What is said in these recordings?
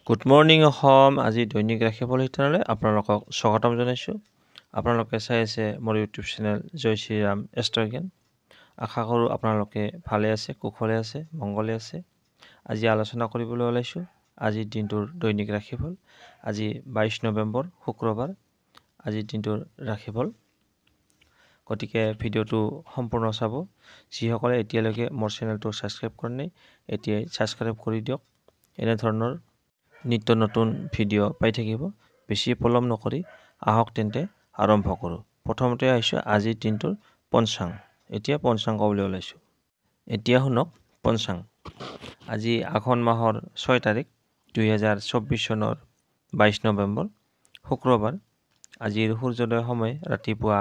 Good morning Assam. আজি দৈনিক ৰাশিফল শিতানলৈ আপোনালোকক স্বাগতম জনাইছোঁ। আপোনালোকে চাই আছে মোৰ ইউটিউব চেনেল জয় শ্ৰীৰাম এষ্ট্ৰজ্ঞান। আশা কৰোঁ আপোনালোকে ভালে আছে, কুশলে আছে, মংগলে আছে। আজি আলোচনা কৰিবলৈ ওলাইছোঁ আজিৰ দিনটোৰ দৈনিক ৰাশিফল। আজি 22 নৱেম্বৰ শুক্ৰবাৰ আজিৰ দিনটোৰ ৰাশিফল। গতিকে ভিডিঅ'টো সম্পূৰ্ণ চাব। যিসকলে এতিয়ালৈকে মোৰ চেনেলটো ছাবস্ক্ৰাইব কৰা নাই এতিয়াই ছাবস্ক্ৰাইব কৰি দিয়ক। এনেধৰণৰ নিত্য নতুন ভিডিঅ' পাই থাকিব। বেছি পলম নকৰি আহক তেন্তে আৰম্ভ কৰোঁ। প্ৰথমতে আহিছোঁ আজিৰ দিনটোৰ পঞ্চাং। এতিয়া পঞ্চাং ক'বলৈ ওলাইছোঁ। এতিয়া শুনক পঞ্চাং। আজি আঘোণ মাহৰ 6 তাৰিখ 2024 চনৰ 22 নৱেম্বৰ শুক্ৰবাৰ। আজিৰ সূৰ্যোদয় সময় ৰাতিপুৱা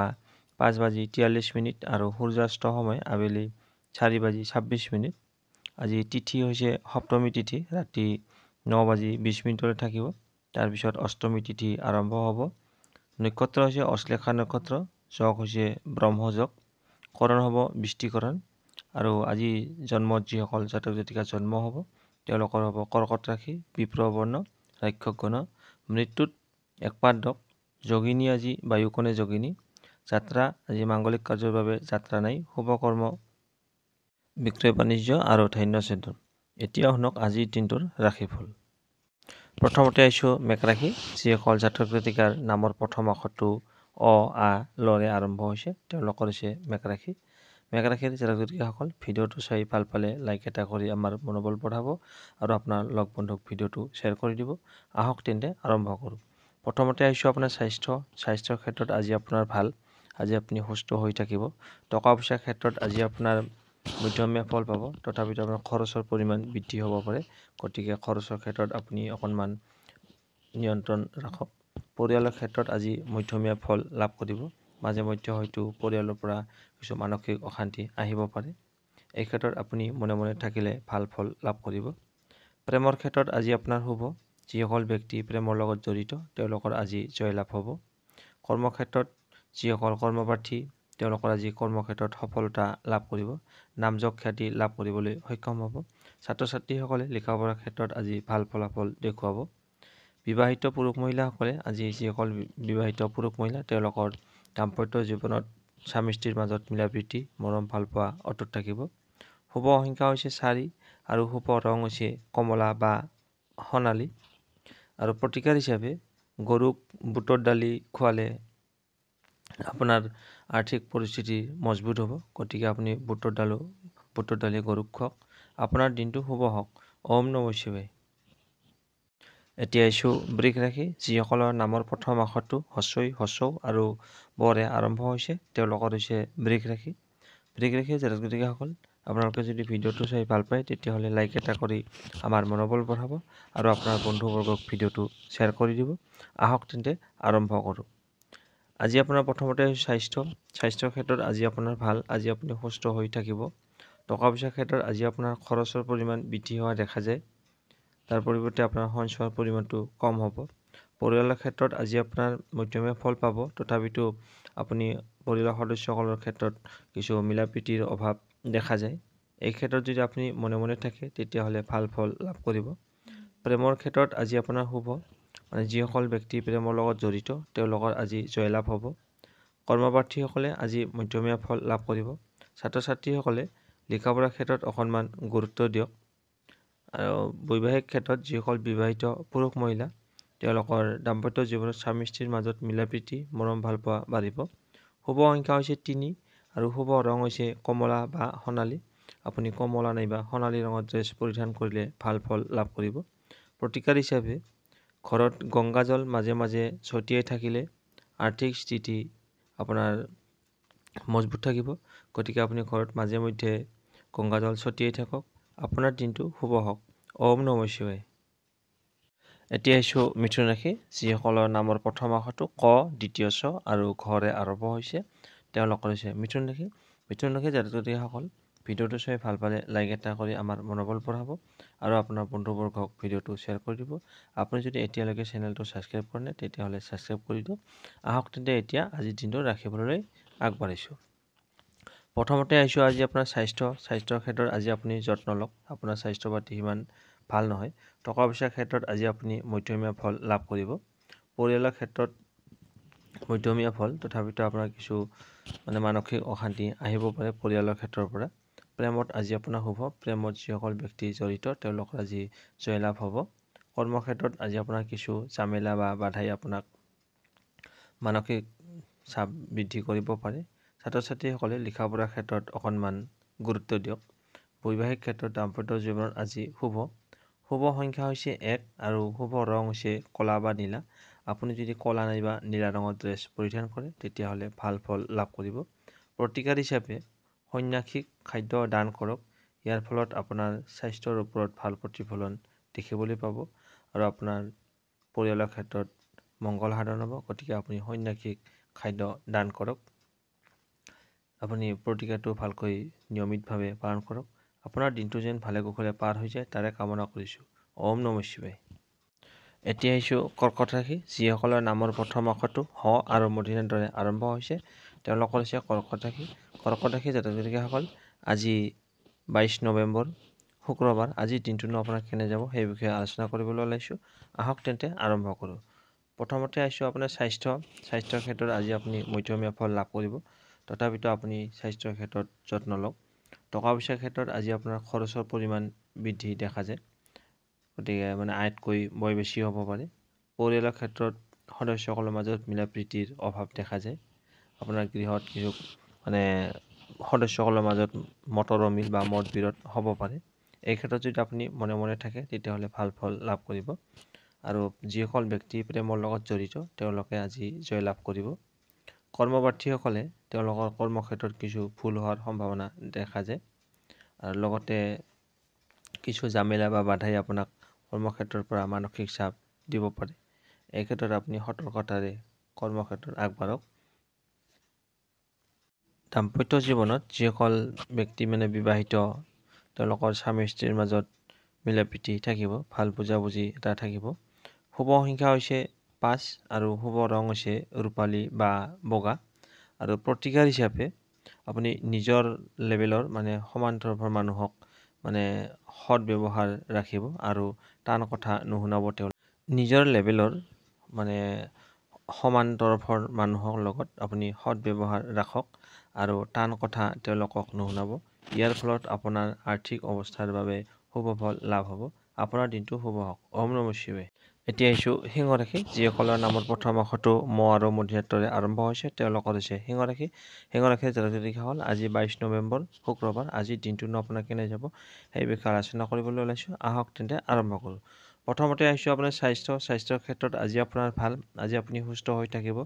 5:43 আৰু সূৰ্যাস্ত সময় আবেলি 4:26। আজি তিথি হৈছে সপ্তমী তিথি, ৰাতি 9:20 থাকিব। তাৰপিছত অষ্টমী তিথি আৰম্ভ হ'ব। নক্ষত্ৰ হৈছে অশ্লেষা নক্ষত্ৰ, যোগ হৈছে ব্ৰহ্মযোগ, কৰণ হ'ব বৃষ্টিকৰণ। আৰু আজি জন্মত যিসকল জাতক জাতিকা জন্ম হ'ব তেওঁলোকৰ হ'ব কৰ্কট ৰাশি, বিপ্ৰবৰ্ণ, ৰাক্ষসগণ। মৃত্যুত একপাদক যোগিনী, আজি বায়ুকণে যোগিনী। যাত্ৰা আজি মাংগলিক কাৰ্যৰ বাবে যাত্ৰা নাই। শুভকৰ্ম বিক্ৰয় বাণিজ্য আৰু ধান্য ছেদন। এতিয়া শুনক আজিৰ দিনটোৰ ৰাশিফল। প্ৰথমতে আহিছোঁ মেঘ ৰাশি। যিসকল জাতক জাতিকাৰ নামৰ প্ৰথম আখৰটো অ, আ, লৰে আৰম্ভ হৈছে তেওঁলোকৰ হৈছে মেঘ ৰাশি। মেঘ ৰাশিৰ জাতক জাতিকাসকল ভিডিঅ'টো চাই ভাল পালে লাইক এটা কৰি আমাৰ মনোবল বঢ়াব আৰু আপোনাৰ লগ বন্ধুক ভিডিঅ'টো শ্বেয়াৰ কৰি দিব। আহক তেন্তে আৰম্ভ কৰোঁ। প্ৰথমতে আহিছোঁ আপোনাৰ স্বাস্থ্যৰ ক্ষেত্ৰত আজি আপোনাৰ ভাল। আজি আপুনি সুস্থ হৈ থাকিব। টকা পইচাৰ ক্ষেত্ৰত আজি আপোনাৰ মধ্যমীয়া ফল পাব, তথাপিতো আপোনাৰ খৰচৰ পৰিমাণ বৃদ্ধি হ'ব পাৰে। গতিকে খৰচৰ ক্ষেত্ৰত আপুনি অকণমান নিয়ন্ত্ৰণ ৰাখক। পৰিয়ালৰ ক্ষেত্ৰত আজি মধ্যমীয়া ফল লাভ কৰিব। মাজে মধ্যে হয়তো পৰিয়ালৰ পৰা কিছু মানসিক অশান্তি আহিব পাৰে। এই ক্ষেত্ৰত আপুনি মনে মনে থাকিলে ভাল ফল লাভ কৰিব। প্ৰেমৰ ক্ষেত্ৰত আজি আপোনাৰ শুভ। যিসকল ব্যক্তি প্ৰেমৰ লগত জড়িত তেওঁলোকৰ আজি জয়লাভ হ'ব। কৰ্মক্ষেত্ৰত যিসকল কৰ্মপ্ৰাৰ্থী তেওঁলোকৰ আজি কৰ্মক্ষেত্ৰত সফলতা লাভ কৰিব। নামযশ খ্যাতি লাভ কৰিবলৈ সক্ষম হ'ব। ছাত্ৰ ছাত্ৰীসকলে লিখা পঢ়াৰ ক্ষেত্ৰত আজি ভাল ফলাফল দেখুৱাব। বিবাহিত পুৰুষ মহিলাসকলে আজি যিসকল বিবাহিত পুৰুষ মহিলা তেওঁলোকৰ দাম্পত্য জীৱনত স্বামী স্ত্ৰীৰ মাজত মিলাপ্ৰীতি, মৰম ভালপোৱা অটুট থাকিব। শুভ সংখ্যা হৈছে 4 আৰু শুভ ৰং হৈছে কমলা বা সোণালী। আৰু প্ৰতিকাৰ হিচাপে গৰুক বুটৰ দালি খোৱালে আপোনাৰ আৰ্থিক পৰিস্থিতি মজবুত হ'ব। গতিকে আপুনি বুটৰ দালি গৰুক খুৱাওক। আপোনাৰ দিনটো শুভ হওক। ওম নমঃ শিৱায়। এতিয়া আহিছোঁ বৃষ ৰাশি। যিসকলৰ নামৰ প্ৰথম আখৰটো হস্ৰই, হস্ৰৌ আৰু বৰে আৰম্ভ হৈছে তেওঁলোকৰ হৈছে বৃষ ৰাশি। বৃষ ৰাশিৰ জাতক জাতিকাসকল আপোনালোকে যদি ভিডিঅ'টো চাই ভাল পায় তেতিয়াহ'লে লাইক এটা কৰি আমাৰ মনোবল বঢ়াব আৰু আপোনাৰ বন্ধুবৰ্গক ভিডিঅ'টো শ্বেয়াৰ কৰি দিব। আহক তেন্তে আৰম্ভ কৰোঁ। আজি আপোনাৰ প্ৰথমতে স্বাস্থ্যৰ ক্ষেত্ৰত আজি আপোনাৰ ভাল। আজি আপুনি সুস্থ হৈ থাকিব। টকা পইচাৰ ক্ষেত্ৰত আজি আপোনাৰ খৰচৰ পৰিমাণ বৃদ্ধি হোৱা দেখা যায়। তাৰ পৰিৱৰ্তে আপোনাৰ সঞ্চয়ৰ পৰিমাণটো কম হ'ব। পৰিয়ালৰ ক্ষেত্ৰত আজি আপোনাৰ মধ্যমীয়া ফল পাব, তথাপিতো আপুনি পৰিয়ালৰ সদস্যসকলৰ ক্ষেত্ৰত কিছু মিলাপ্ৰীতিৰ অভাৱ দেখা যায়। এই ক্ষেত্ৰত যদি আপুনি মনে মনে থাকে তেতিয়াহ'লে ভাল ফল লাভ কৰিব। প্ৰেমৰ ক্ষেত্ৰত আজি আপোনাৰ শুভ। যিসকল ব্যক্তি প্ৰেমৰ লগত জড়িত তেওঁলোকৰ আজি জয়লাভ হ'ব। কৰ্মপ্ৰাৰ্থীসকলে আজি মধ্যমীয়া ফল লাভ কৰিব। ছাত্ৰ ছাত্ৰীসকলে লিখা পঢ়াৰ ক্ষেত্ৰত অকণমান গুৰুত্ব দিয়ক। আৰু বৈবাহিক ক্ষেত্ৰত যিসকল বিবাহিত পুৰুষ মহিলা তেওঁলোকৰ দাম্পত্য জীৱনত স্বামী স্ত্ৰীৰ মাজত মিলাপ্ৰীতি, মৰম ভালপোৱা বাঢ়িব। শুভ সংখ্যা হৈছে 3 আৰু শুভ ৰং হৈছে কমলা বা সোণালী। আপুনি কমলা নাইবা সোণালী ৰঙৰ ড্ৰেছ পৰিধান কৰিলে ভাল ফল লাভ কৰিব। প্ৰতিকাৰ হিচাপে ঘৰত গংগাজল মাজে মাজে ছটিয়াই থাকিলে আৰ্থিক স্থিতি আপোনাৰ মজবুত থাকিব। গতিকে আপুনি ঘৰত মাজে মধ্যে গংগাজল ছটিয়াই থাকক। আপোনাৰ দিনটো শুভ হওক। ওম নমঃ শিৱায়। এতিয়া আহিছোঁ মিথুন ৰাশি। যিসকলৰ নামৰ প্ৰথম আখৰটো ক, দ্বিতীয় ছ আৰু ঘৰে আৰম্ভ হৈছে তেওঁলোকৰ হৈছে মিথুন ৰাশি। মিথুন ৰাশিৰ জাতক জাতিকাসকল ভিডিঅ'টো চাই ভাল পালে লাইক এটা কৰি আমাৰ মনোবল বঢ়াব আৰু আপোনাৰ বন্ধুবৰ্গক ভিডিঅ'টো শ্বেয়াৰ কৰি দিব। আপুনি যদি এতিয়ালৈকে চেনেলটো ছাবস্ক্ৰাইব কৰা নাই তেতিয়াহ'লে ছাবস্ক্ৰাইব কৰি দিয়ক। আহক তেন্তে এতিয়া আজিৰ দিনটো ৰাখিবলৈ আগবাঢ়িছোঁ। প্ৰথমতে আহিছোঁ আজি আপোনাৰ স্বাস্থ্যৰ ক্ষেত্ৰত আজি আপুনি যত্ন লওক। আপোনাৰ স্বাস্থ্য পাতি সিমান ভাল নহয়। টকা পইচাৰ ক্ষেত্ৰত আজি আপুনি মধ্যমীয়া ফল লাভ কৰিব। পৰিয়ালৰ ক্ষেত্ৰত মধ্যমীয়া ফল, তথাপিতো আপোনাৰ কিছু মানসিক অশান্তি আহিব পাৰে পৰিয়ালৰ ক্ষেত্ৰৰ পৰা। প্ৰেমত আজি আপোনাৰ শুভ। প্ৰেমত যিসকল ব্যক্তি জড়িত তেওঁলোকৰ আজি জয়লাভ হ'ব। কৰ্মক্ষেত্ৰত আজি আপোনাৰ কিছু ঝামেলা বা বাধাই আপোনাক মানসিক চাপ বৃদ্ধি কৰিব পাৰে। ছাত্ৰ ছাত্ৰীসকলে লিখা পঢ়াৰ ক্ষেত্ৰত অকণমান গুৰুত্ব দিয়ক। বৈবাহিক ক্ষেত্ৰত দাম্পত্য জীৱনত আজি শুভ। শুভ সংখ্যা হৈছে 1 আৰু শুভ ৰং হৈছে ক'লা বা নীলা। আপুনি যদি ক'লা নাইবা নীলা ৰঙৰ ড্ৰেছ পৰিধান কৰে তেতিয়াহ'লে ভাল ফল লাভ কৰিব। প্ৰতিকাৰ হিচাপে সন্ন্যাসীক খাদ্য দান কৰক। ইয়াৰ ফলত আপোনাৰ স্বাস্থ্যৰ ওপৰত ভাল প্ৰতিফলন দেখিবলৈ পাব আৰু আপোনাৰ পৰিয়ালৰ ক্ষেত্ৰত মংগল সাধন হ'ব। গতিকে আপুনি সন্ন্যাসীক খাদ্য দান কৰক। আপুনি প্ৰতিকাৰটো ভালকৈ নিয়মিতভাৱে পালন কৰক। আপোনাৰ দিনটো যেন ভালে কুশলে পাৰ হৈ যায় তাৰে কামনা কৰিছোঁ। ওম নমঃ শিৱায়। এতিয়া আহিছোঁ কৰ্কট ৰাশি। যিসকলৰ নামৰ প্ৰথম অক্ষৰটো হ আৰু মূৰ্ধন্যৰ দৰে আৰম্ভ হৈছে তেওঁলোকৰ হৈছে কৰ্কট ৰাশি। কৰ্কট ৰাশি জাতক জাতিকাসকল, আজি 22 নৱেম্বৰ শুক্ৰবাৰ। আজিৰ দিনটোনো আপোনাৰ কেনে যাব সেই বিষয়ে আলোচনা কৰিবলৈ ওলাইছোঁ। আহক তেন্তে আৰম্ভ কৰোঁ। প্ৰথমতে আহিছোঁ আপোনাৰ স্বাস্থ্যৰ ক্ষেত্ৰত আজি আপুনি মধ্যমীয়া ফল লাভ কৰিব। তথাপিতো আপুনি স্বাস্থ্যৰ ক্ষেত্ৰত যত্ন লওক। টকা পইচাৰ ক্ষেত্ৰত আজি আপোনাৰ খৰচৰ পৰিমাণ বৃদ্ধি দেখা যায়। গতিকে আয়তকৈ বয় বেছি হ'ব পাৰে। পৰিয়ালৰ ক্ষেত্ৰত সদস্যসকলৰ মাজত মিলা প্ৰীতিৰ অভাৱ দেখা যায়। আপোনাৰ গৃহত কিছু সদস্যসকলৰ মাজত মতৰ অমিল বা মতবিৰোধ হ'ব পাৰে। এই ক্ষেত্ৰত যদি আপুনি মনে মনে থাকে তেতিয়াহ'লে ভাল ফল লাভ কৰিব। আৰু যিসকল ব্যক্তি প্ৰেমৰ লগত জড়িত তেওঁলোকে আজি জয়লাভ কৰিব। কৰ্মপ্ৰাৰ্থীসকলে তেওঁলোকৰ কৰ্মক্ষেত্ৰত কিছু ভুল হোৱাৰ সম্ভাৱনা দেখা যায় আৰু লগতে কিছু ঝামেলা বা বাধাই আপোনাক কৰ্মক্ষেত্ৰৰ পৰা মানসিক চাপ দিব পাৰে। এই ক্ষেত্ৰত আপুনি সতৰ্কতাৰে কৰ্মক্ষেত্ৰত আগবাঢ়ক। দাম্পত্য জীৱনত যিসকল ব্যক্তি বিবাহিত তেওঁলোকৰ স্বামী স্ত্ৰীৰ মাজত মিলা প্ৰীতি থাকিব, ভাল বুজাবুজি এটা থাকিব। শুভ সংখ্যা হৈছে 5 আৰু শুভ ৰং হৈছে ৰূপালী বা বগা। আৰু প্ৰতিকাৰ হিচাপে আপুনি নিজৰ লেভেলৰ সমান্তৰাল মানুহক সৎ ব্যৱহাৰ ৰাখিব আৰু টান কথা নুশুনাব। নিজৰ লেভেলৰ সমান তৰফৰ মানুহৰ লগত আপুনি সৎ ব্যৱহাৰ ৰাখক আৰু টান কথা তেওঁলোকক নুশুনাব। ইয়াৰ ফলত আপোনাৰ আৰ্থিক অৱস্থাৰ বাবে শুভ ফল লাভ হ'ব। আপোনাৰ দিনটো শুভ হওক। ওম নমঃ শিৱায়। এতিয়া আহিছোঁ সিংহ ৰাশি। যিসকলৰ নামৰ প্ৰথম অক্ষৰটো ম আৰু মূৰ্ধন্যৰ দৰে আৰম্ভ হৈছে তেওঁলোকৰ হৈছে সিংহ ৰাশি। সিংহ ৰাশিৰ জাতক জাতিকাসকল, আজি 22 নৱেম্বৰ শুক্ৰবাৰ। আজিৰ দিনটোনো আপোনাৰ কেনে যাব সেই বিষয়ে আলোচনা কৰিবলৈ ওলাইছোঁ। আহক তেন্তে আৰম্ভ কৰোঁ। প্ৰথমতে আহিছোঁ আপোনাৰ স্বাস্থ্যৰ ক্ষেত্ৰত আজি আপোনাৰ ভাল। আজি আপুনি সুস্থ হৈ থাকিব।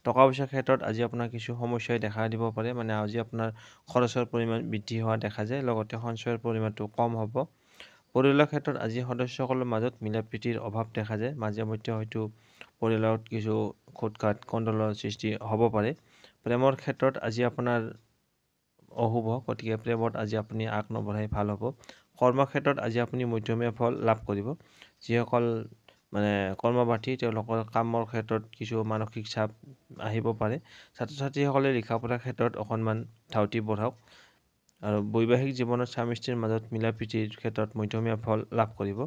টকা পইচাৰ ক্ষেত্ৰত আজি আপোনাৰ কিছু সমস্যাই দেখা দিব পাৰে। আজি আপোনাৰ খৰচৰ পৰিমাণ বৃদ্ধি হোৱা দেখা যায়, লগতে সঞ্চয়ৰ পৰিমাণটো কম হ'ব। পৰিয়ালৰ ক্ষেত্ৰত আজি সদস্যসকলৰ মাজত মিলা প্ৰীতিৰ অভাৱ দেখা যায়। মাজে মধ্যে হয়তো পৰিয়ালত কিছু খুটখাট কণ্ডলৰ সৃষ্টি হ'ব পাৰে। প্ৰেমৰ ক্ষেত্ৰত আজি আপোনাৰ অশুভ, গতিকে প্ৰেমত আজি আপুনি আগ নবঢ়াই ভাল হ'ব। কৰ্মক্ষেত্ৰত আজি আপুনি মধ্যমীয়া ফল লাভ কৰিব। যিসকল কৰ্মপ্ৰাৰ্থী তেওঁলোকৰ কামৰ ক্ষেত্ৰত কিছু মানসিক চাপ আহিব পাৰে। ছাত্ৰ ছাত্ৰীসকলে লিখা পঢ়াৰ ক্ষেত্ৰত অকণমান ধাউতি বঢ়াওক। আৰু বৈবাহিক জীৱনত স্বামী স্ত্ৰীৰ মাজত মিলা প্ৰীতিৰ ক্ষেত্ৰত মধ্যমীয়া ফল লাভ কৰিব।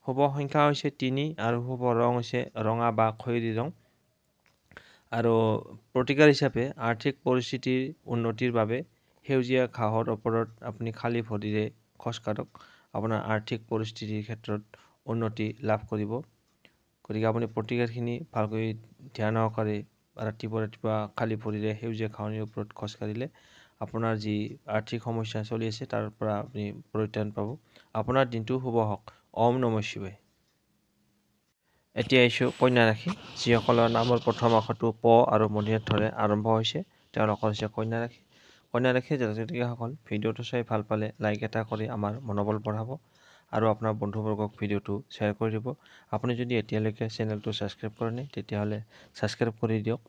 শুভ সংখ্যা হৈছে 3 আৰু শুভ ৰং হৈছে ৰঙা বা খয়েৰী ৰং। আৰু প্ৰতিকাৰ হিচাপে আৰ্থিক পৰিস্থিতিৰ উন্নতিৰ বাবে সেউজীয়া ঘাঁহৰ ওপৰত আপুনি খালী ভৰিৰে খোজকাঢ়ক। আপোনাৰ আৰ্থিক পৰিস্থিতিৰ ক্ষেত্ৰত উন্নতি লাভ কৰিব। গতিকে আপুনি প্ৰতিকাৰখিনি ভালকৈ ধ্যান সহকাৰে ৰাতিপুৱা খালী ভৰিৰে সেউজীয়া ঘাঁহনিৰ ওপৰত খোজকাঢ়িলে আপোনাৰ যি আৰ্থিক সমস্যা চলি আছে তাৰ পৰা আপুনি পৰিত্ৰাণ পাব। আপোনাৰ দিনটো শুভ হওক। ওম নমঃ শিৱায়। এতিয়া আহিছোঁ কন্যা ৰাশি। যিসকলৰ নামৰ প্ৰথম অক্ষৰটো প আৰু মূৰ্ধন্যৰ দৰে আৰম্ভ হৈছে তেওঁলোকৰ হৈছে কন্যা ৰাশি। কন্যা ৰাশিৰ জাতক জাতিকাসকল, ভিডিঅ'টো চাই ভাল পালে লাইক এটা কৰি আমাৰ মনোবল বঢ়াব আৰু আপোনাৰ বন্ধুবৰ্গক ভিডিঅ'টো শ্বেয়াৰ কৰি দিব। আপুনি যদি এতিয়ালৈকে চেনেলটো ছাবস্ক্ৰাইব কৰা নাই তেতিয়াহ'লে ছাবস্ক্ৰাইব কৰি দিয়ক।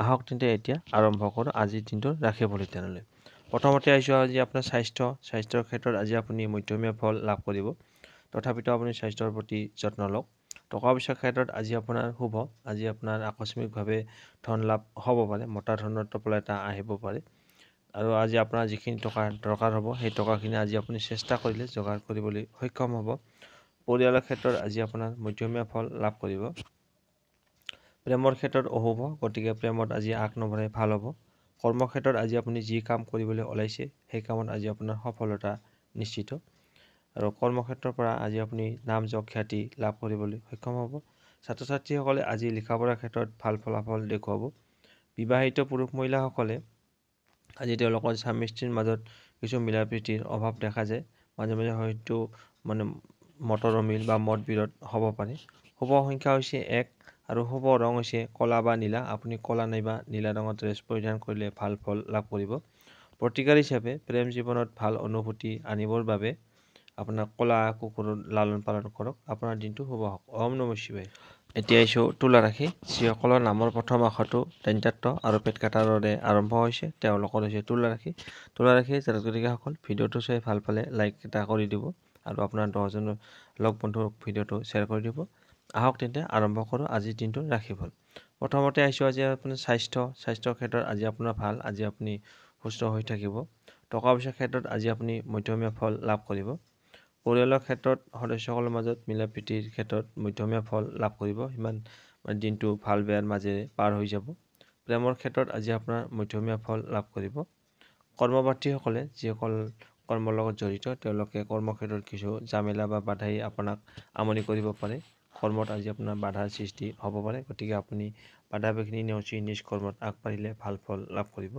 আহক তেন্তে এতিয়া আৰম্ভ কৰোঁ আজিৰ দিনটোৰ ৰাশি ফল নিৰ্ধাৰণলৈ। প্ৰথমতে আহিছোঁ আজি আপোনাৰ স্বাস্থ্যৰ ক্ষেত্ৰত আজি আপুনি মধ্যমীয়া ফল লাভ কৰিব। তথাপিতো আপুনি স্বাস্থ্যৰ প্ৰতি যত্ন লওক। টকা পইচাৰ ক্ষেত্ৰত আজি আপোনাৰ শুভ। আজি আপোনাৰ আকস্মিকভাৱে ধন লাভ হ'ব পাৰে। মতা ধনৰ টোপোলা এটা আহিব পাৰে। আৰু আজি আপোনাৰ যিখিনি টকা দৰকাৰ হ'ব সেই টকাখিনি আজি আপুনি চেষ্টা কৰিলে যোগাৰ কৰিবলৈ সক্ষম হ'ব। পৰিয়ালৰ ক্ষেত্ৰত আজি আপোনাৰ মধ্যমীয়া ফল লাভ কৰিব। প্ৰেমৰ ক্ষেত্ৰত অশুভ, গতিকে প্ৰেমত আজি আগ নবঢ়াই ভাল হ'ব। কৰ্মক্ষেত্ৰত আজি আপুনি যি কাম কৰিবলৈ ওলাইছে সেই কামত আজি আপোনাৰ সফলতা নিশ্চিত। আৰু কৰ্মক্ষেত্ৰৰ পৰা আজি আপুনি নাম যশ খ্যাতি লাভ কৰিবলৈ সক্ষম হ'ব। ছাত্ৰ ছাত্ৰীসকলে আজি লিখা পঢ়াৰ ক্ষেত্ৰত ভাল ফলাফল দেখুৱাব। বিবাহিত পুৰুষ মহিলাসকলে আজি তেওঁলোকৰ স্বামী স্ত্ৰীৰ মাজত কিছু মিলা প্ৰীতিৰ অভাৱ দেখা যায়। মাজে মাজে হয়তো মতৰ অমিল বা মতবিৰোধ হ'ব পাৰে। শুভ সংখ্যা হৈছে 1 আৰু শুভ ৰং হৈছে ক'লা বা নীলা। আপুনি ক'লা নাইবা নীলা ৰঙৰ ড্ৰেছ পৰিধান কৰিলে ভাল ফল লাভ কৰিব। প্ৰতিকাৰ হিচাপে প্ৰেম জীৱনত ভাল অনুভূতি আনিবৰ বাবে আপোনাৰ ক'লা কুকুৰৰ লালন পালন কৰক। আপোনাৰ দিনটো শুভ হওক। ওম নমঃ শিৱায়। এতিয়া আহিছোঁ তুলা ৰাশি। যিসকলৰ নামৰ প্ৰথম আখৰটো দন্ত্য আৰু পেট কাটাৰেৰে আৰম্ভ হৈছে তেওঁলোকৰ হৈছে তুলা ৰাশি। তুলা ৰাশিৰ জাতক জাতিকাসকল ভিডিঅ'টো চাই ভাল পালে লাইক এটা কৰি দিব আৰু আপোনাৰ 10জনৰ লগ বন্ধুক ভিডিঅ'টো শ্বেয়াৰ কৰি দিব। আহক তেন্তে আৰম্ভ কৰোঁ আজিৰ দিনটোৰ ৰাশিফল। প্ৰথমতে আহিছোঁ আজি আপোনাৰ স্বাস্থ্যৰ ক্ষেত্ৰত আজি আপোনাৰ ভাল। আজি আপুনি সুস্থ হৈ থাকিব। টকা পইচাৰ ক্ষেত্ৰত আজি আপুনি মধ্যমীয়া ফল লাভ কৰিব। পৰিয়ালৰ ক্ষেত্ৰত সদস্যসকলৰ মাজত মিলা প্ৰীতিৰ ক্ষেত্ৰত মধ্যমীয়া ফল লাভ কৰিব। সিমান দিনটো ভাল বেয়াৰ মাজেৰে পাৰ হৈ যাব। প্ৰেমৰ ক্ষেত্ৰত আজি আপোনাৰ মধ্যমীয়া ফল লাভ কৰিব। কৰ্মপ্ৰাৰ্থীসকলে যিসকল কৰ্মৰ লগত জড়িত তেওঁলোকে কৰ্মক্ষেত্ৰত কিছু জামেলা বা বাধাই আপোনাক আমনি কৰিব পাৰে। কৰ্মত আজি আপোনাৰ বাধাৰ সৃষ্টি হ'ব পাৰে, গতিকে আপুনি বাধা বিঘিনি নেওচি নিজ কৰ্মত আগবাঢ়িলে ভাল ফল লাভ কৰিব।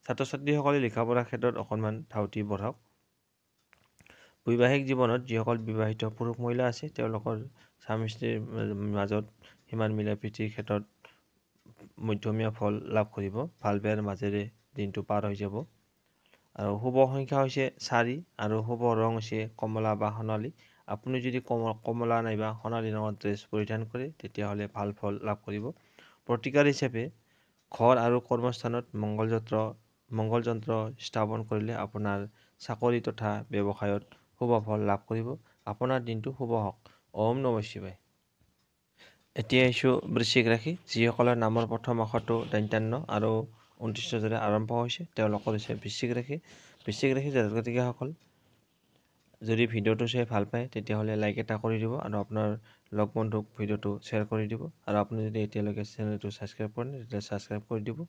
ছাত্ৰ ছাত্ৰীসকলে লিখা পঢ়াৰ ক্ষেত্ৰত অকণমান ধাউতি বঢ়াওক। বৈবাহিক জীৱনত যিসকল বিবাহিত পুৰুষ মহিলা আছে তেওঁলোকৰ স্বামী স্ত্ৰীৰ মাজত সিমান মিলা প্ৰীতিৰ ক্ষেত্ৰত মধ্যমীয়া ফল লাভ কৰিব। ভাল বেয়াৰ মাজেৰে দিনটো পাৰ হৈ যাব। আৰু শুভ সংখ্যা হৈছে 4 আৰু শুভ ৰং হৈছে কমলা বা সোণালী। আপুনি যদি কমলা নাইবা সোণালী ৰঙৰ ড্ৰেছ পৰিধান কৰে তেতিয়াহ'লে ভাল ফল লাভ কৰিব। প্ৰতিকাৰ হিচাপে ঘৰ আৰু কৰ্মস্থানত মংগল যন্ত্ৰ স্থাপন কৰিলে আপোনাৰ চাকৰি তথা ব্যৱসায়ত শুভ ফল লাভ কৰিব। আপোনাৰ দিনটো শুভ হওক। ওম নমঃ শিৱায়। এতিয়া আহিছোঁ বৃশ্চিক ৰাশি। যিসকলৰ নামৰ প্ৰথম আখৰটো দন্ত্য আৰু 29 আৰম্ভ হৈছে তেওঁলোকৰ হৈছে বৃশ্চিক ৰাশি। বৃশ্চিক ৰাশিৰ জাতক জাতিকাসকল যদি ভিডিঅ'টো চাই ভাল পায় তেতিয়াহ'লে লাইক এটা কৰি দিব আৰু আপোনাৰ লগ বন্ধুক ভিডিঅ'টো শ্বেয়াৰ কৰি দিব। আৰু আপুনি যদি এতিয়ালৈকে চেনেলটো ছাবস্ক্ৰাইব কৰে নাই তেতিয়াহ'লে ছাবস্ক্ৰাইব কৰি দিব।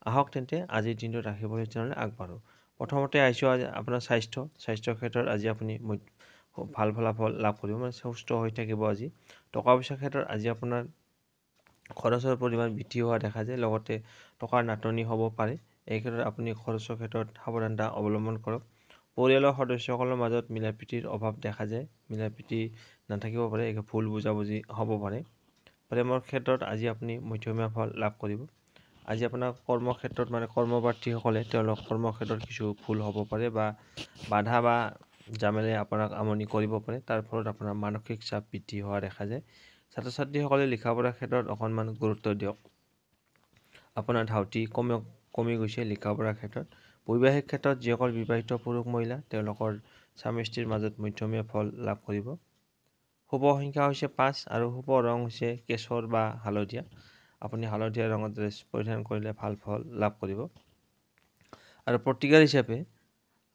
আহক তেন্তে আজিৰ দিনটোত ৰাশিফল চেনেললৈ আগবাঢ়োঁ। প্ৰথমতে আহিছোঁ আজি আপোনাৰ স্বাস্থ্যৰ ক্ষেত্ৰত আজি আপুনি ভাল ফলাফল লাভ কৰিব, সুস্থ হৈ থাকিব আজি। টকা পইচাৰ ক্ষেত্ৰত আজি আপোনাৰ খৰচৰ পৰিমাণ বৃদ্ধি হোৱা দেখা যায়, লগতে টকাৰ নাটনি হ'ব পাৰে। এই ক্ষেত্ৰত আপুনি খৰচৰ ক্ষেত্ৰত সাৱধানতা অৱলম্বন কৰক। পৰিয়ালৰ সদস্যসকলৰ মাজত মিলা প্ৰীতিৰ অভাৱ দেখা যায়। মিলা প্ৰীতি নাথাকিব পাৰে, এক ভুল বুজাবুজি হ'ব পাৰে। প্ৰেমৰ ক্ষেত্ৰত আজি আপুনি মধ্যমীয়া ফল লাভ কৰিব। আজি আপোনাৰ কৰ্মক্ষেত্ৰত কৰ্মপ্ৰাৰ্থীসকলে তেওঁলোকৰ কৰ্মক্ষেত্ৰত কিছু ভুল হ'ব পাৰে বা বাধা বা জামেলাই আপোনাক আমনি কৰিব পাৰে। তাৰ ফলত আপোনাৰ মানসিক চাপ বৃদ্ধি হোৱা দেখা যায়। ছাত্ৰ ছাত্ৰীসকলে লিখা পঢ়াৰ ক্ষেত্ৰত অকণমান গুৰুত্ব দিয়ক। আপোনাৰ ধাউতি কমি গৈছে লিখা পঢ়াৰ ক্ষেত্ৰত। বৈবাহিক ক্ষেত্ৰত যিসকল বিবাহিত পুৰুষ মহিলা তেওঁলোকৰ স্বামী স্ত্ৰীৰ মাজত মধ্যমীয়া ফল লাভ কৰিব। শুভ সংখ্যা হৈছে 5 আৰু শুভ ৰং হৈছে কেশৰ বা হালধীয়া। আপুনি হালধীয়া ৰঙৰ ড্ৰেছ পৰিধান কৰিলে ভাল ফল লাভ কৰিব। আৰু প্ৰতিকাৰ হিচাপে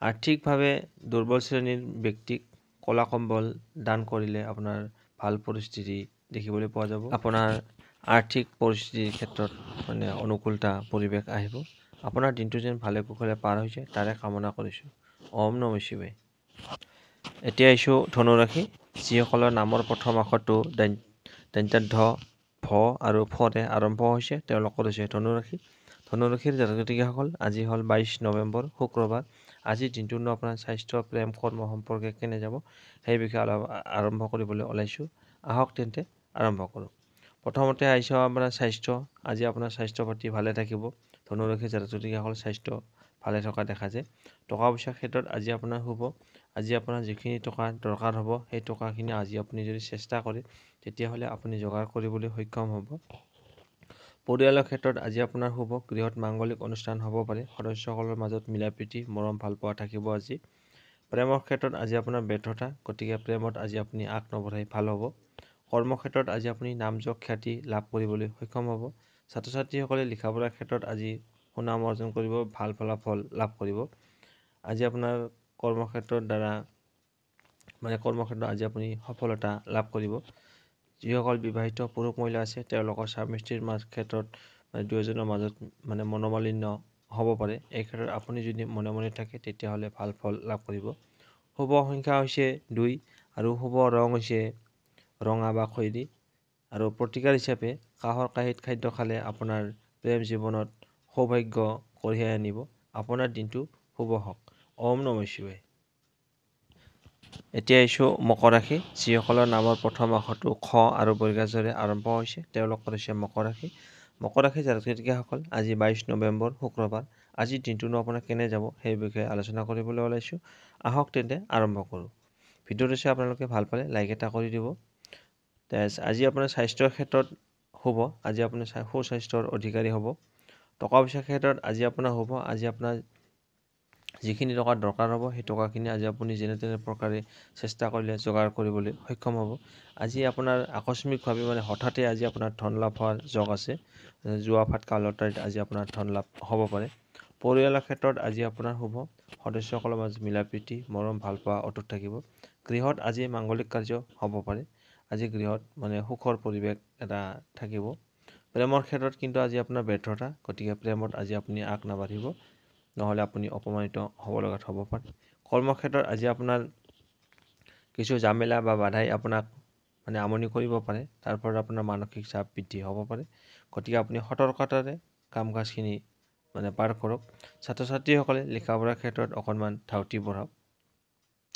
আৰ্থিকভাৱে দুৰ্বল শ্ৰেণীৰ ব্যক্তিক ক'লা কম্বল দান কৰিলে আপোনাৰ ভাল পৰিস্থিতি দেখিবলৈ পোৱা যাব। আপোনাৰ আৰ্থিক পৰিস্থিতিৰ ক্ষেত্ৰত অনুকূলতা পৰিৱেশ আহিব। আপোনাৰ দিনটো যেন ভালে কুশলে পাৰ হৈছে তাৰে কামনা কৰিছোঁ। ওম নমঃ শিৱায়। এতিয়া আহিছোঁ ধনুৰাশি। যিসকলৰ নামৰ প্ৰথম আখৰটো দন্ত্য ভ আৰু ফৰে আৰম্ভ হৈছে তেওঁলোকৰ হৈছে ধনুৰাশি। ধনুৰাশিৰ জাতক জাতিকাসকল আজি হ'ল 22 নৱেম্বৰ শুক্ৰবাৰ। আজিৰ দিনটোনো আপোনাৰ স্বাস্থ্য, প্ৰেম, কৰ্ম সম্পৰ্কে কেনে যাব সেই বিষয়ে অলপ আৰম্ভ কৰিবলৈ ওলাইছোঁ। আহক তেন্তে আৰম্ভ কৰোঁ। প্ৰথমতে আহিছোঁ আপোনাৰ স্বাস্থ্য। আজি আপোনাৰ স্বাস্থ্য পাতি ভালে থাকিব। ধনুৰাশিৰ জাতক জাতিকাসকল স্বাস্থ্য ভালে থকা দেখা যায়। টকা পইচাৰ ক্ষেত্ৰত আজি আপোনাৰ শুভ। আজি আপোনাৰ যিখিনি টকা দৰকাৰ হ'ব সেই টকাখিনি আজি আপুনি যদি চেষ্টা কৰে তেতিয়াহ'লে আপুনি যোগাৰ কৰিবলৈ সক্ষম হ'ব। পৰিয়ালৰ ক্ষেত্ৰত আজি আপোনাৰ শুভ। গৃহত মাংগলিক অনুষ্ঠান হ'ব পাৰে। সদস্যসকলৰ মাজত মিলা প্ৰীতি মৰম ভাল পোৱা থাকিব আজি। প্ৰেমৰ ক্ষেত্ৰত আজি আপোনাৰ ব্যৰ্থতা, গতিকে প্ৰেমত আজি আপুনি আগ নবঢ়াই ভাল হ'ব। কৰ্মক্ষেত্ৰত আজি আপুনি নাম যশ খ্যাতি লাভ কৰিবলৈ সক্ষম হ'ব। ছাত্ৰ ছাত্ৰীসকলে লিখা পঢ়াৰ ক্ষেত্ৰত আজি সুনাম অৰ্জন কৰিব, ভাল ফলাফল লাভ কৰিব। আজি আপোনাৰ কৰ্মক্ষেত্ৰৰ দ্বাৰা মানে কৰ্মক্ষেত্ৰত আজি আপুনি সফলতা লাভ কৰিব। যিসকল বিবাহিত পুৰুষ মহিলা আছে তেওঁলোকৰ স্বামী স্ত্ৰীৰ ক্ষেত্ৰত দুয়োজনৰ মাজত মানে মনোমালিন্য হ'ব পাৰে। এই ক্ষেত্ৰত আপুনি যদি মনে মনে থাকে তেতিয়াহ'লে ভাল ফল লাভ কৰিব। শুভ সংখ্যা হৈছে 2 আৰু শুভ ৰং হৈছে ৰঙা বা খয়েৰী। আৰু প্ৰতিকাৰ হিচাপে কাঁহৰ কাঁহীত খাদ্য খালে আপোনাৰ প্ৰেম জীৱনত সৌভাগ্য কঢ়িয়াই আনিব। আপোনাৰ দিনটো শুভ হওক। ওম নমঃ শিৱায়। এতিয়া আহিছোঁ মকৰ ৰাশি। যিসকলৰ নামৰ প্ৰথম আখৰটো খ আৰু বৰ্গাজৰে আৰম্ভ হৈছে তেওঁলোকৰ হৈছে মকৰ ৰাশি। মকৰ ৰাশি জাতক জাতিকাসকল, আজি 22 নৱেম্বৰ শুক্ৰবাৰ। আজিৰ দিনটোনো আপোনাৰ কেনে যাব সেই বিষয়ে আলোচনা কৰিবলৈ ওলাইছোঁ। আহক তেন্তে আৰম্ভ কৰোঁ। ভিডিঅ'টো চাই আপোনালোকে ভাল পালে লাইক এটা কৰি দিব। আজি আপোনাৰ স্বাস্থ্যৰ ক্ষেত্ৰত শুভ। আজি আপুনি সুস্বাস্থ্যৰ অধিকাৰী হ'ব। টকা পইচাৰ ক্ষেত্ৰত আজি আপোনাৰ শুভ। আজি আপোনাৰ যিখিনি টকা দৰকাৰ হ'ব সেই টকাখিনি আজি আপুনি যেনে তেনে প্ৰকাৰে চেষ্টা কৰিলে যোগাৰ কৰিবলৈ সক্ষম হ'ব। আজি আপোনাৰ আকস্মিকভাৱে মানে হঠাতে আজি আপোনাৰ ধন লাভ হোৱাৰ যোগ আছে। যোৱা ফাটকা লটাৰীত আজি আপোনাৰ ধন লাভ হ'ব পাৰে। পৰিয়ালৰ ক্ষেত্ৰত আজি আপোনাৰ শুভ। সদস্যসকলৰ মাজত মিলা প্ৰীতি মৰম ভাল পোৱা অটুট থাকিব। গৃহত আজি মাংগলিক কাৰ্য হ'ব পাৰে। আজি গৃহত মানে সুখৰ পৰিৱেশ এটা থাকিব। প্ৰেমৰ ক্ষেত্ৰত কিন্তু আজি আপোনাৰ ব্যৰ্থতা, গতিকে প্ৰেমত আজি আপুনি আগ নাবাঢ়িব, নহ'লে আপুনি অপমানিত হ'ব লগাত হ'ব পাৰে। কৰ্মক্ষেত্ৰত আজি আপোনাৰ কিছু জামেলা বা বাধাই আপোনাক মানে আমনি কৰিব পাৰে। তাৰ ফলত আপোনাৰ মানসিক চাপ বৃদ্ধি হ'ব পাৰে। গতিকে আপুনি সতৰ্কতাৰে কাম কাজখিনি মানে পাৰ কৰক। ছাত্ৰ ছাত্ৰীসকলে লিখা পঢ়াৰ ক্ষেত্ৰত অকণমান ধাউতি বঢ়াওক।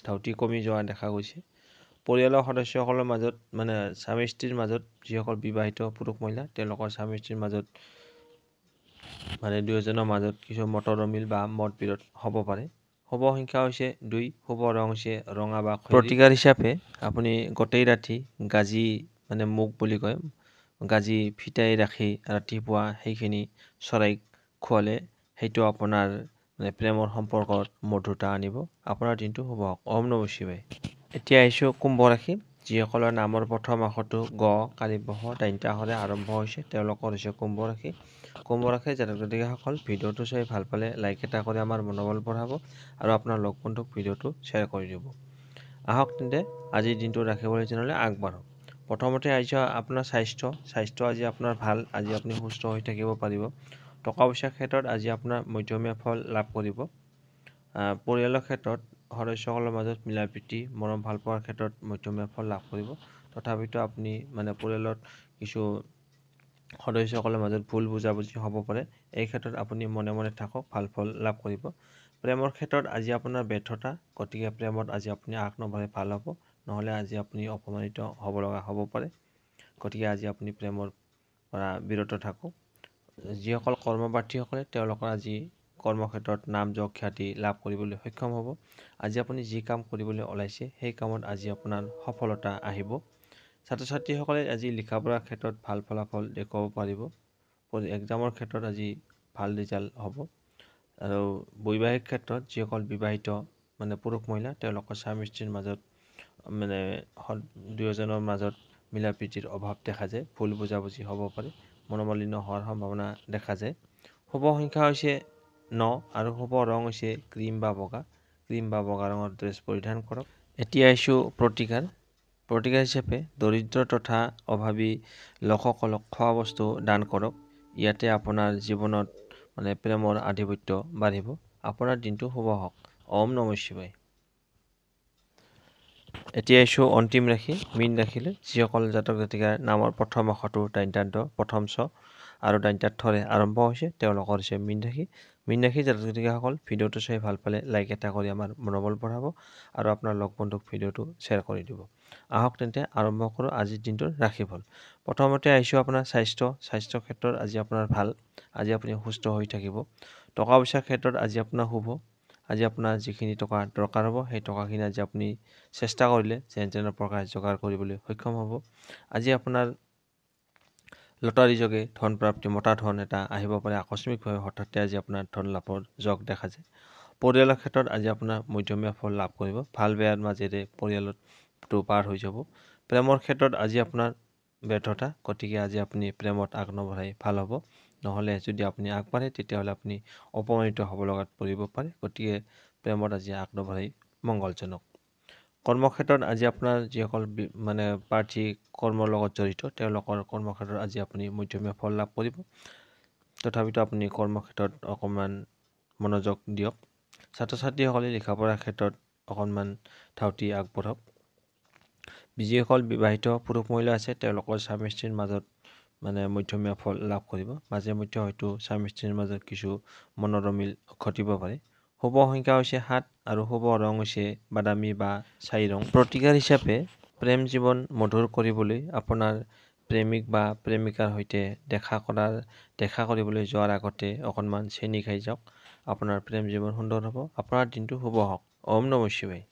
ধাউতি কমি যোৱা দেখা গৈছে। পৰিয়ালৰ সদস্যসকলৰ মাজত মানে স্বামী স্ত্ৰীৰ মাজত যিসকল বিবাহিত পুৰুষ মহিলা তেওঁলোকৰ স্বামী স্ত্ৰীৰ মাজত মানে দুয়োজনৰ মাজত কিছু মতৰ অমিল বা মতবিৰোধ হ'ব পাৰে। শুভ সংখ্যা হৈছে 2, শুভ ৰং হৈছে ৰঙা বা খয়েৰী। প্ৰতিকাৰ হিচাপে আপুনি গোটেই ৰাতি গাজি মানে মুগ বুলি কয়, গাজি ফিটাই ৰাখি ৰাতিপুৱা সেইখিনি চৰাইক খোৱালে সেইটো আপোনাৰ মানে প্ৰেমৰ সম্পৰ্কত মধুৰতা আনিব। আপোনাৰ দিনটো শুভ হওক। ওম নমঃ শিৱায়। এতিয়া আহিছোঁ কুম্ভ ৰাশি। যিসকলৰ নামৰ প্ৰথম আখৰটো গ, কালিবহ, দান্ত্য আখৰে আৰম্ভ হৈছে তেওঁলোকৰ হৈছে কুম্ভ ৰাশি। কুম্ভ ৰাশিৰ জাতক জাতিকাসকল, ভিডিঅ'টো চাই ভাল পালে লাইক এটা কৰি আমাৰ মনোবল বঢ়াব আৰু আপোনাৰ লগ বন্ধুক ভিডিঅ'টো শ্বেয়াৰ কৰি দিব। আহক তেন্তে আজিৰ দিনটো ৰাখিবলৈ তেনেহ'লে আগবাঢ়ক। প্ৰথমতে আহিছে আপোনাৰ স্বাস্থ্য আজি আপোনাৰ ভাল। আজি আপুনি সুস্থ হৈ থাকিব পাৰিব। টকা পইচাৰ ক্ষেত্ৰত আজি আপোনাৰ মধ্যমীয়া ফল লাভ কৰিব। পৰিয়ালৰ ক্ষেত্ৰত সদস্যসকলৰ মাজত মিলা প্ৰীতি মৰম ভাল পোৱাৰ ক্ষেত্ৰত মধ্যমীয়া ফল লাভ কৰিব। তথাপিতো আপুনি মানে পৰিয়ালত কিছু সদস্যসকলৰ মাজত ভুল বুজাবুজি হ'ব পাৰে। এই ক্ষেত্ৰত আপুনি মনে মনে থাকক, ভাল ফল লাভ কৰিব। প্ৰেমৰ ক্ষেত্ৰত আজি আপোনাৰ ব্যৰ্থতা, গতিকে প্ৰেমত আজি আপুনি আগ নবঢ়াই ভাল হ'ব, নহ'লে আজি আপুনি অপমানিত হ'ব লগা হ'ব পাৰে। গতিকে আজি আপুনি প্ৰেমৰ পৰা বিৰত থাকক। যিসকল কৰ্মপ্ৰাৰ্থীসকলে তেওঁলোকৰ আজি কৰ্মক্ষেত্ৰত নাম যশ খ্যাতি লাভ কৰিবলৈ সক্ষম হ'ব। আজি আপুনি যি কাম কৰিবলৈ ওলাইছে সেই কামত আজি আপোনাৰ সফলতা আহিব। ছাত্ৰ ছাত্ৰীসকলে আজি লিখা পঢ়াৰ ক্ষেত্ৰত ভাল ফলাফল দেখুৱাব পাৰিব। এক্সামৰ ক্ষেত্ৰত আজি ভাল ৰিজাল্ট হ'ব। আৰু বৈবাহিক ক্ষেত্ৰত যিসকল বিবাহিত মানে পুৰুষ মহিলা তেওঁলোকৰ স্বামী স্ত্ৰীৰ মাজত মানে দুয়োজনৰ মাজত মিলা প্ৰীতিৰ অভাৱ দেখা যায়। ভুল বুজাবুজি হ'ব পাৰে। মনোমালিন্য হোৱাৰ সম্ভাৱনা দেখা যায়। শুভ সংখ্যা হৈছে 9 আৰু শুভ ৰং হৈছে ক্ৰীম বা বগা। ক্ৰীম বা বগা ৰঙৰ ড্ৰেছ পৰিধান কৰক। এতিয়া আহিছোঁ প্ৰতিকাৰ হিচাপে দৰিদ্ৰ তথা অভাৱী লোকসকলক খোৱা বস্তু দান কৰক। ইয়াতে আপোনাৰ জীৱনত মানে প্ৰেমৰ আধিপত্য বাঢ়িব। আপোনাৰ দিনটো শুভ হওক। ওম নমঃ শিৱায়। এতিয়া আহিছোঁ অন্তিম ৰাশি মীন ৰাশিলৈ। যিসকল জাতক জাতিকাৰ নামৰ প্ৰথম আখৰটো দন্ত্যান্ত প্ৰথম ছ আৰু দন্ত্যাৰ্থৰে আৰম্ভ হৈছে তেওঁলোকৰ হৈছে মীন ৰাশি। মীন ৰাশিৰ জাতক জাতিকাসকল, ভিডিঅ'টো চাই ভাল পালে লাইক এটা কৰি আমাৰ মনোবল বঢ়াব আৰু আপোনাৰ লগ বন্ধুক ভিডিঅ'টো শ্বেয়াৰ কৰি দিব। আহক তেন্তে আৰম্ভ কৰোঁ আজিৰ দিনটোৰ ৰাশিফল। প্ৰথমতে আহিছোঁ আপোনাৰ স্বাস্থ্যৰ ক্ষেত্ৰত আজি আপোনাৰ ভাল। আজি আপুনি সুস্থ হৈ থাকিব। টকা পইচাৰ ক্ষেত্ৰত আজি আপোনাৰ শুভ। আজি আপোনাৰ যিখিনি টকা দৰকাৰ হ'ব সেই টকাখিনি আজি আপুনি চেষ্টা কৰিলে যেনে তেনে প্ৰকাৰে যোগাৰ কৰিবলৈ সক্ষম হ'ব। আজি আপোনাৰ লটাৰী যোগে ধন প্ৰাপ্তি মতা ধন এটা আহিব পাৰে। আকস্মিকভাৱে হঠাতে আজি আপোনাৰ ধন লাভৰ যোগ দেখা যায়। পৰিয়ালৰ ক্ষেত্ৰত আজি আপোনাৰ মধ্যমীয়া ফল লাভ কৰিব। ভাল বেয়াৰ মাজেৰে পৰিয়ালটো পাৰ হৈ যাব। প্ৰেমৰ ক্ষেত্ৰত আজি আপোনাৰ ব্যৰ্থতা, গতিকে আজি আপুনি প্ৰেমত আগ নবঢ়াই ভাল হ'ব, নহ'লে যদি আপুনি আগবাঢ়ে তেতিয়াহ'লে আপুনি অপমানিত হ'ব লগাত পৰিব পাৰে। গতিকে প্ৰেমত আজি আগ নবঢ়াই মংগলজনক। কৰ্মক্ষেত্ৰত আজি আপোনাৰ যিসকল মানে প্ৰাৰ্থী কৰ্মৰ লগত জড়িত তেওঁলোকৰ কৰ্মক্ষেত্ৰত আজি আপুনি মধ্যমীয়া ফল লাভ কৰিব। তথাপিতো আপুনি কৰ্মক্ষেত্ৰত অকণমান মনোযোগ দিয়ক। ছাত্ৰ ছাত্ৰীসকলে লিখা পঢ়াৰ ক্ষেত্ৰত অকণমান ধাউতি আগবঢ়াওক। যিসকল বিবাহিত পুৰুষ মহিলা আছে তেওঁলোকৰ স্বামী স্ত্ৰীৰ মাজত মানে মধ্যমীয়া ফল লাভ কৰিব। মাজে মধ্যে হয়তো স্বামী স্ত্ৰীৰ মাজত কিছু মনৰ অমিল ঘটিব পাৰে। শুভ সংখ্যা হৈছে 7 আৰু শুভ ৰং হৈছে বাদামী বা ছাই ৰং। প্ৰতিকাৰ হিচাপে প্ৰেম জীৱন মধুৰ কৰিবলৈ আপোনাৰ প্ৰেমিক বা প্ৰেমিকাৰ সৈতে দেখা কৰিবলৈ যোৱাৰ আগতে অকণমান চেনি খাই যাওক। আপোনাৰ প্ৰেম জীৱন সুন্দৰ হ'ব। আপোনাৰ দিনটো শুভ হওক। ওম নমঃ শিৱায়।